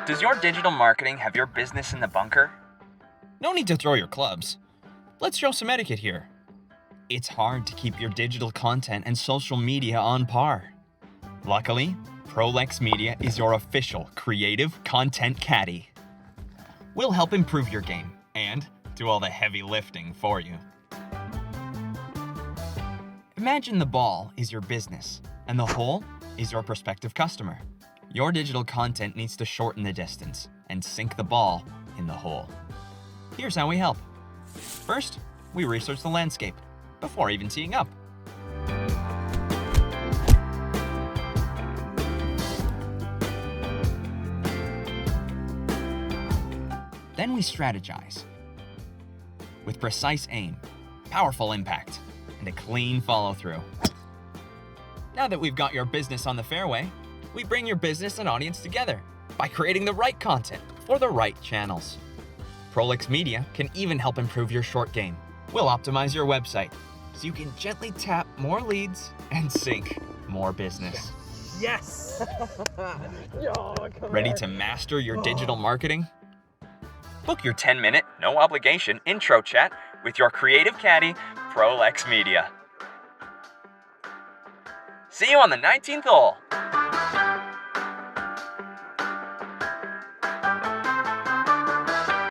Does your digital marketing have your business in the bunker? No need to throw your clubs. Let's show some etiquette here. It's hard to keep your digital content and social media on par. Luckily, Prolex Media is your official creative content caddy. We'll help improve your game and do all the heavy lifting for you. Imagine the ball is your business and the hole is your prospective customer. Your digital content needs to shorten the distance and sink the ball in the hole. Here's how we help. First, we research the landscape before even teeing up. Then we strategize. With precise aim, powerful impact, and a clean follow-through. Now that we've got your business on the fairway, we bring your business and audience together by creating the right content for the right channels. Prolex Media can even help improve your short game. We'll optimize your website so you can gently tap more leads and sink more business. Yes! Ready to master your digital marketing? Book your 10-minute, no obligation intro chat with your creative caddy, Prolex Media. See you on the 19th hole.